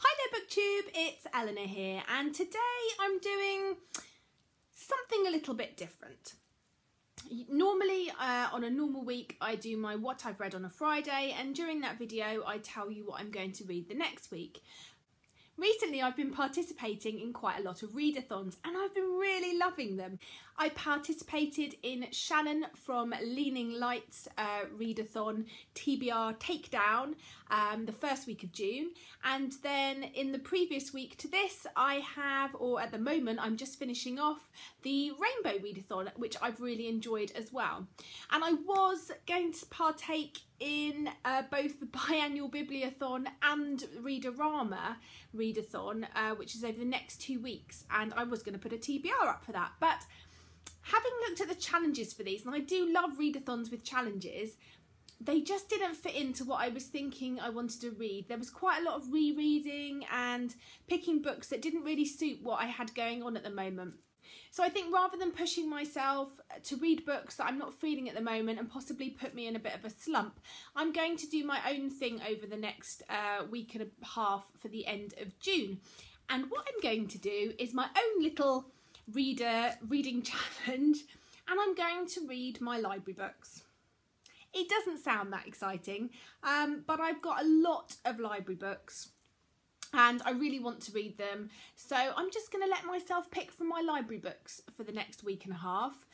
Hi there BookTube, it's Eleanor here, and today I'm doing something a little bit different. Normally on a normal week I do my what I've read on a Friday, and during that video I tell you what I'm going to read the next week. Recently I've been participating in quite a lot of readathons and I've been really loving them. I participated in Shannon from Leaning Light's readathon TBR Takedown the first week of June, and then in the previous week to this I have, or at the moment I'm just finishing off, the Rainbow readathon, which I've really enjoyed as well. And I was going to partake in both the biannual Bibliothon and Readerama readathon, which is over the next 2 weeks, and I was going to put a TBR up for that, but having looked at the challenges for these, and I do love readathons with challenges, they just didn't fit into what I was thinking I wanted to read. There was quite a lot of rereading and picking books that didn't really suit what I had going on at the moment. So I think rather than pushing myself to read books that I'm not feeling at the moment and possibly put me in a bit of a slump, I'm going to do my own thing over the next week and a half for the end of June. And what I'm going to do is my own little reading challenge, and I'm going to read my library books. It doesn't sound that exciting, but I've got a lot of library books and I really want to read them, so I'm just going to let myself pick from my library books for the next week and a half.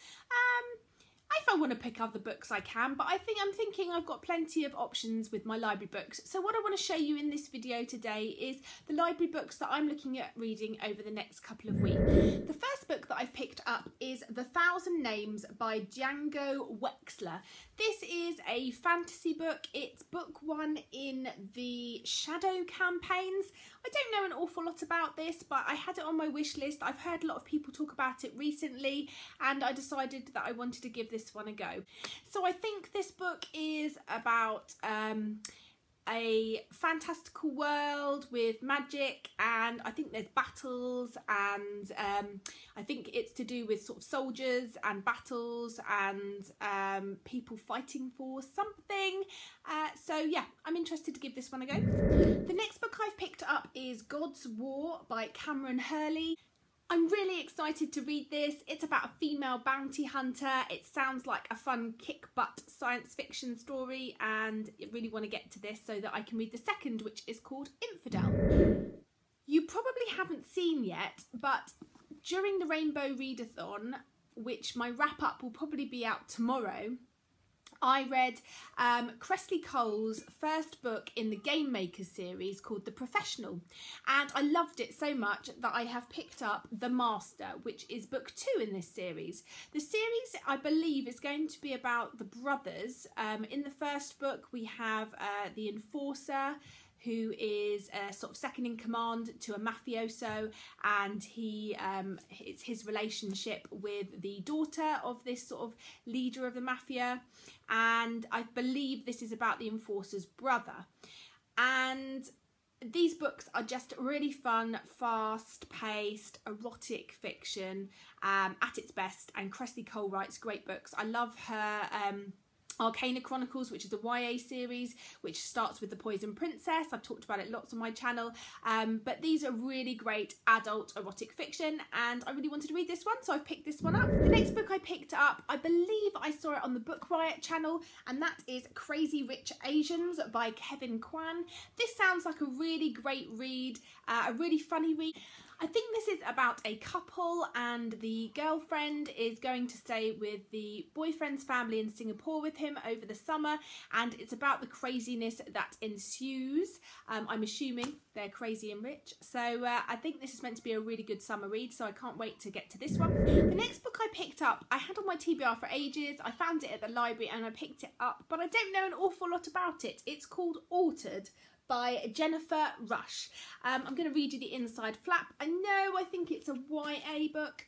If I want to pick other books I can, but I'm thinking I've got plenty of options with my library books. So what I want to show you in this video today is the library books that I'm looking at reading over the next couple of weeks. The first book that I've picked up is The Thousand Names by Django Wexler. This is a fantasy book. It's book one in the Shadow campaigns. I don't know an awful lot about this, but I had it on my wish list. I've heard a lot of people talk about it recently, and I decided that I wanted to give this one a go. So I think this book is about a fantastical world with magic, and I think there's battles, and I think it's to do with sort of soldiers and battles and people fighting for something. So yeah, I'm interested to give this one a go. The next book I've picked up is God's War by Cameron Hurley. I'm really excited to read this. It's about a female bounty hunter. It sounds like a fun kick-butt science fiction story, and I really want to get to this so that I can read the second, which is called Infidel. You probably haven't seen yet, but during the Rainbow Readathon, which my wrap-up will probably be out tomorrow, I read Cressley Cole's first book in the Game Makers series called The Professional, and I loved it so much that I have picked up The Master, which is book 2 in this series. The series, I believe, is going to be about the brothers. In the first book we have the enforcer, who is sort of second in command to a mafioso, and it's his relationship with the daughter of this sort of leader of the mafia, and I believe this is about the enforcer's brother. And these books are just really fun, fast-paced, erotic fiction at its best, and Cressley Cole writes great books. I love her Arcana Chronicles, which is a YA series which starts with The Poison Princess. I've talked about it lots on my channel, but these are really great adult erotic fiction, and I really wanted to read this one, so I've picked this one up. The next book I picked up, I believe I saw it on the Book Riot channel, and that is Crazy Rich Asians by Kevin Kwan. This sounds like a really great read, a really funny read. I think this is about a couple, and the girlfriend is going to stay with the boyfriend's family in Singapore with him over the summer, and it's about the craziness that ensues. I'm assuming they're crazy and rich, so I think this is meant to be a really good summer read, so I can't wait to get to this one. The next book I picked up, I had on my TBR for ages. I found it at the library and I picked it up, but I don't know an awful lot about it. It's called Altered by Jennifer Rush. I'm going to read you the inside flap. I think it's a YA book.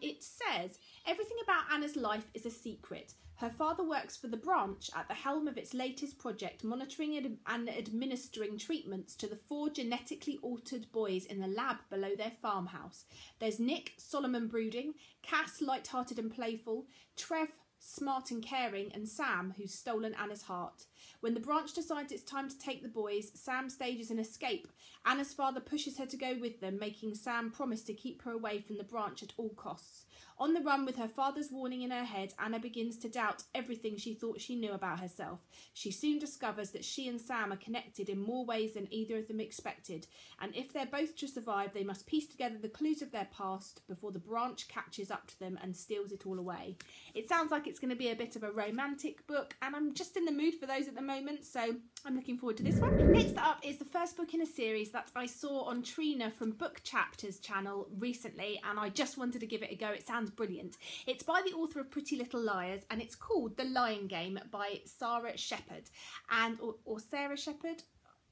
It says, everything about Anna's life is a secret. Her father works for the branch at the helm of its latest project, monitoring and administering treatments to the 4 genetically altered boys in the lab below their farmhouse. There's Nick, Solomon brooding, Cass, light-hearted and playful, Trev, smart and caring, and Sam, who's stolen Anna's heart. When the branch decides it's time to take the boys, Sam stages an escape. Anna's father pushes her to go with them, making Sam promise to keep her away from the branch at all costs. On the run with her father's warning in her head, Anna begins to doubt everything she thought she knew about herself. She soon discovers that she and Sam are connected in more ways than either of them expected, and if they're both to survive, they must piece together the clues of their past before the branch catches up to them and steals it all away. It sounds like it's going to be a bit of a romantic book, and I'm just in the mood for those at the moment, so I'm looking forward to this one. Next up is the first book in a series that I saw on Trina from Book Chapters channel recently, and I just wanted to give it a go. It sounds brilliant. It's by the author of Pretty Little Liars, and it's called The Lying Game by Sarah Shepherd, or Sarah Shepherd.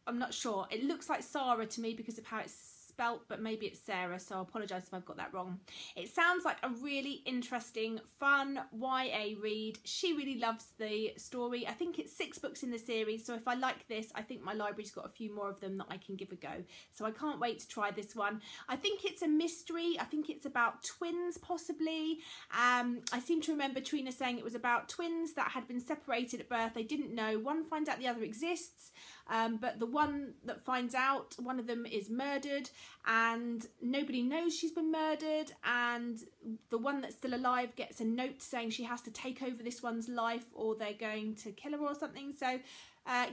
I'm not sure. It looks like Sarah to me because of how it's spelt, but maybe it's Sarah, so I apologise if I've got that wrong. It sounds like a really interesting, fun YA read. She really loves the story. I think it's 6 books in the series, so if I like this, I think my library's got a few more of them that I can give a go. So I can't wait to try this one. I think it's a mystery. I think it's about twins, possibly. I seem to remember Trina saying it was about twins that had been separated at birth. They didn't know. One finds out the other exists, but the one that finds out, one of them is murdered, and nobody knows she's been murdered, and the one that's still alive gets a note saying she has to take over this one's life or they're going to kill her or something. So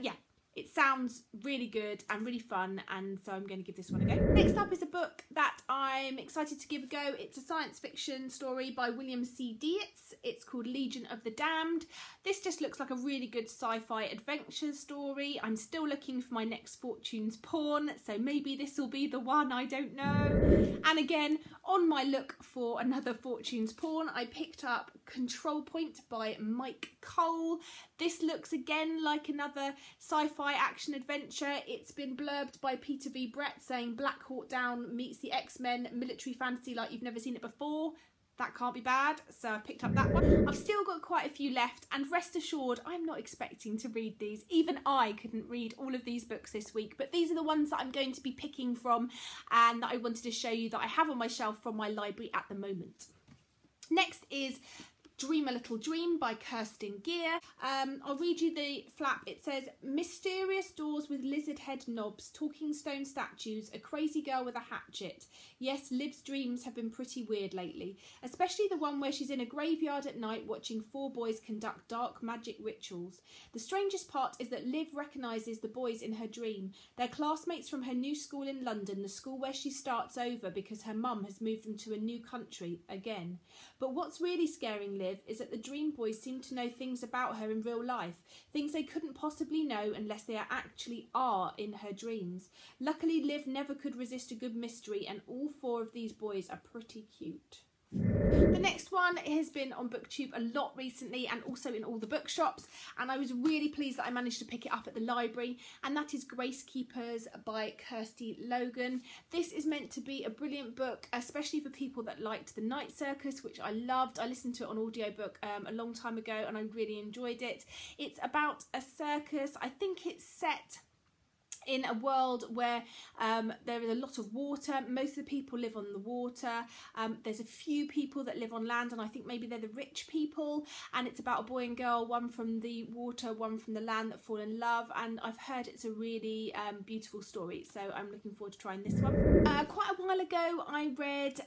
yeah, it sounds really good and really fun, and so I'm going to give this one a go. Next up is a book that I'm excited to give a go. It's a science fiction story by William C. Dietz. It's called Legion of the Damned. This just looks like a really good sci-fi adventure story. I'm still looking for my next Fortune's Pawn, so maybe this will be the one, I don't know. And again, on my look for another Fortune's Pawn, I picked up Control Point by Mike Cole. This looks again like another sci-fi action adventure. It's been blurbed by Peter V. Brett saying Black Hawk Down meets the X-Men military fantasy like you've never seen it before. That can't be bad, so I picked up that one. I've still got quite a few left, and rest assured, I'm not expecting to read these. Even I couldn't read all of these books this week, but these are the ones that I'm going to be picking from and that I wanted to show you that I have on my shelf from my library at the moment. Next is Dream a Little Dream by Kirsten Gear. I'll read you the flap. It says, mysterious doors with lizard head knobs, talking stone statues, a crazy girl with a hatchet. Yes, Liv's dreams have been pretty weird lately, especially the one where she's in a graveyard at night watching 4 boys conduct dark magic rituals. The strangest part is that Liv recognises the boys in her dream. They're classmates from her new school in London, the school where she starts over because her mum has moved them to a new country again. But what's really scaring Liv is that the dream boys seem to know things about her in real life, things they couldn't possibly know unless they actually are in her dreams. Luckily, Liv never could resist a good mystery, and all 4 of these boys are pretty cute. The next one has been on BookTube a lot recently and also in all the bookshops, and I was really pleased that I managed to pick it up at the library, and that is Gracekeepers by Kirsty Logan. This is meant to be a brilliant book, especially for people that liked The Night Circus, which I loved. I listened to it on audiobook a long time ago and I really enjoyed it. It's about a circus. I think it's set in a world where there is a lot of water. Most of the people live on the water. There's a few people that live on land, and I think maybe they're the rich people, and it's about a boy and girl, one from the water, one from the land, that fall in love, and I've heard it's a really beautiful story, so I'm looking forward to trying this one. Quite a while ago I read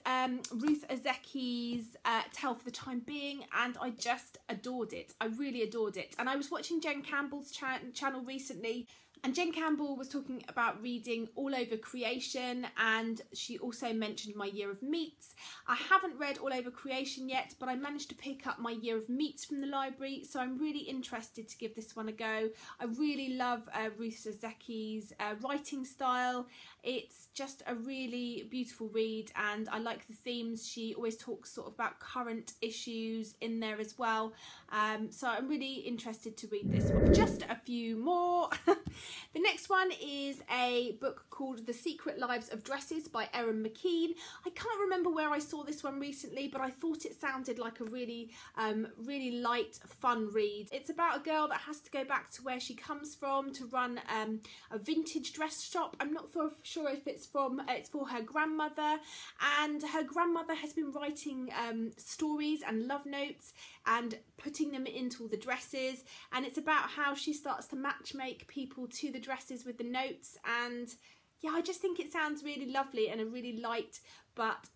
Ruth Ozeki's Tell for the Time Being, and I just adored it. I really adored it, and I was watching Jen Campbell's channel recently, and Jen Campbell was talking about reading All Over Creation, and she also mentioned My Year of Meats. I haven't read All Over Creation yet, but I managed to pick up My Year of Meats from the library, so I'm really interested to give this one a go. I really love Ruth Ozeki's writing style. It's just a really beautiful read, and I like the themes. She always talks sort of about current issues in there as well, so I'm really interested to read this one. Just a few more. The next one is a book called The Secret Lives of Dresses by Erin McKean. I can't remember where I saw this one recently, but I thought it sounded like a really light, fun read. It's about a girl that has to go back to where she comes from to run a vintage dress shop. I'm not sure if it's for her grandmother, and her grandmother has been writing stories and love notes and putting them into all the dresses, and it's about how she starts to matchmake people to the dresses with the notes. And yeah, I just think it sounds really lovely and a really light but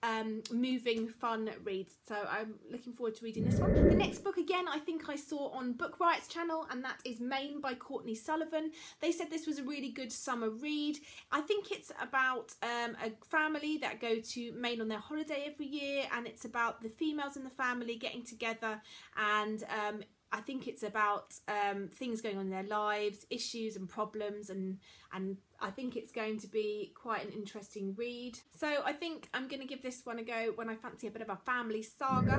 moving, fun read. So I'm looking forward to reading this one. The next book, again, I think I saw on Book Riot's channel, and that is Maine by Courtney Sullivan. They said this was a really good summer read. I think it's about a family that go to Maine on their holiday every year, and it's about the females in the family getting together, and I think it's about things going on in their lives, issues and problems, and I think it's going to be quite an interesting read. So I think I'm going to give this one a go when I fancy a bit of a family saga.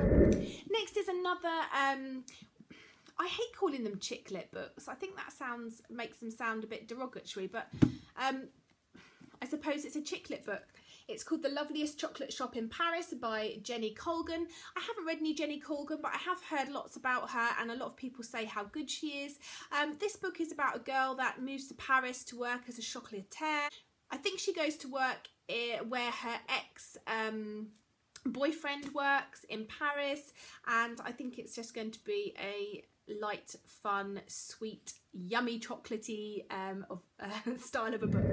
Next is another, I hate calling them chick lit books. I think that makes them sound a bit derogatory, but I suppose it's a chick lit book. It's called The Loveliest Chocolate Shop in Paris by Jenny Colgan. I haven't read any Jenny Colgan, but I have heard lots about her, and a lot of people say how good she is. This book is about a girl that moves to Paris to work as a chocolatier. I think she goes to work where her boyfriend works in Paris, and I think it's just going to be a light, fun, sweet, yummy, chocolatey style of a book.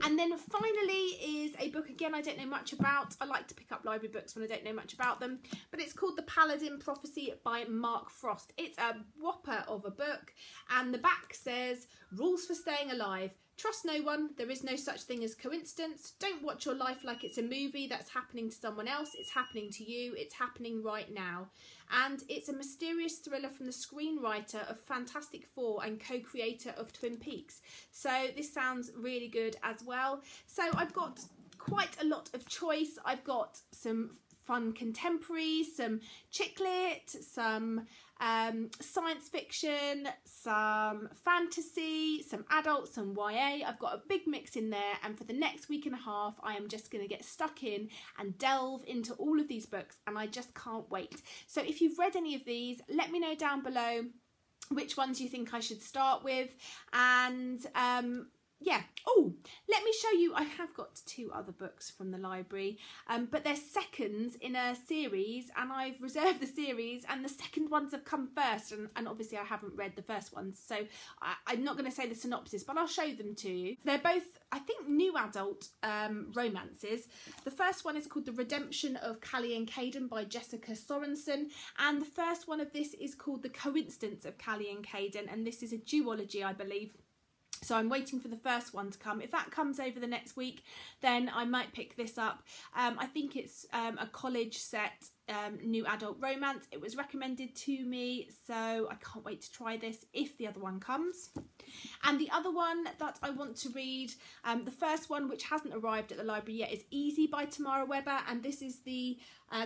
And then finally is a book, again, I don't know much about. I like to pick up library books when I don't know much about them, but it's called The Paladin Prophecy by Mark Frost. It's a whopper of a book, and the back says, "Rules for staying alive. Trust no one. There is no such thing as coincidence. Don't watch your life like it's a movie that's happening to someone else. It's happening to you. It's happening right now." And it's a mysterious thriller from the screenwriter of Fantastic Four and co-creator of Twin Peaks. So this sounds really good as well. So I've got quite a lot of choice. I've got some fun contemporary, some chick lit, some science fiction, some fantasy, some adult, some YA. I've got a big mix in there, and for the next week and a half I am just going to get stuck in and delve into all of these books, and I just can't wait. So if you've read any of these, let me know down below which ones you think I should start with, and yeah. Oh, let me show you, I have got 2 other books from the library, but they're seconds in a series, and I've reserved the series, and the second ones have come first, and obviously I haven't read the first ones, so I'm not going to say the synopsis, but I'll show them to you. They're both, I think, new adult romances. The first one is called The Redemption of Callie and Caden by Jessica Sorensen, and the first one of this is called The Coincidence of Callie and Caden, and this is a duology, I believe. So I'm waiting for the first one to come. If that comes over the next week, then I might pick this up. I think it's a college set new adult romance. It was recommended to me, so I can't wait to try this if the other one comes. And the other one that I want to read, the first one, which hasn't arrived at the library yet, is Easy by Tamara Webber, and this is the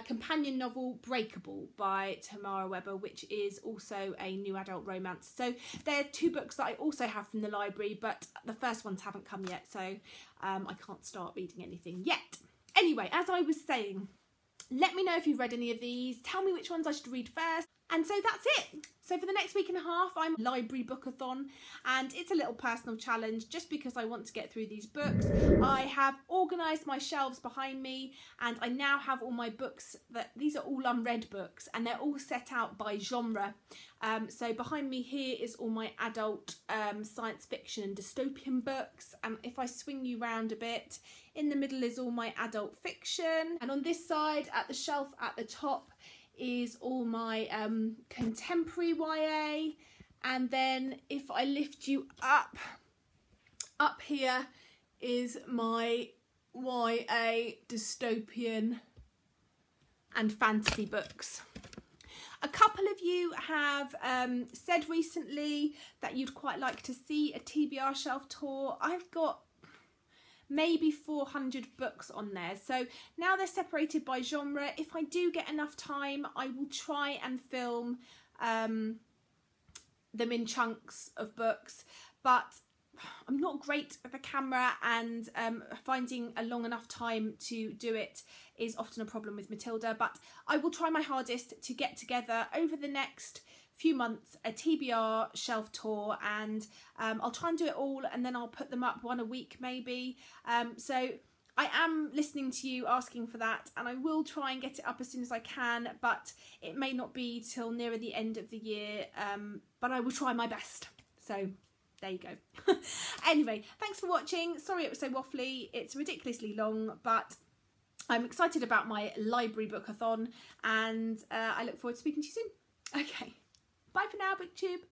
companion novel Breakable by Tamara Webber, which is also a new adult romance. So they're 2 books that I also have from the library, but the first ones haven't come yet, so I can't start reading anything yet. Anyway, as I was saying, let me know if you've read any of these. Tell me which ones I should read first. And so that's it. So for the next week and a half, I'm LibraryBookathon, and it's a little personal challenge just because I want to get through these books. I have organised my shelves behind me, and I now have all my books, these are all unread books, and they're all set out by genre. So behind me here is all my adult science fiction and dystopian books, and if I swing you round a bit, in the middle is all my adult fiction, and on this side at the shelf at the top is all my contemporary YA, and then if I lift you up here is my YA, dystopian and fantasy books. A couple of you have said recently that you'd quite like to see a TBR shelf tour. I've got maybe 400 books on there, so now they're separated by genre. If I do get enough time, I will try and film them in chunks of books, but I'm not great with the camera, and finding a long enough time to do it is often a problem with Matilda, but I will try my hardest to get together over the next few months a TBR shelf tour, and I'll try and do it all, and then I'll put them up one a week maybe. So I am listening to you asking for that, and I will try and get it up as soon as I can, but it may not be till nearer the end of the year, but I will try my best. So there you go. Anyway, thanks for watching. Sorry it was so waffly. It's ridiculously long, but I'm excited about my library bookathon, and I look forward to speaking to you soon. Okay, bye for now, BookTube.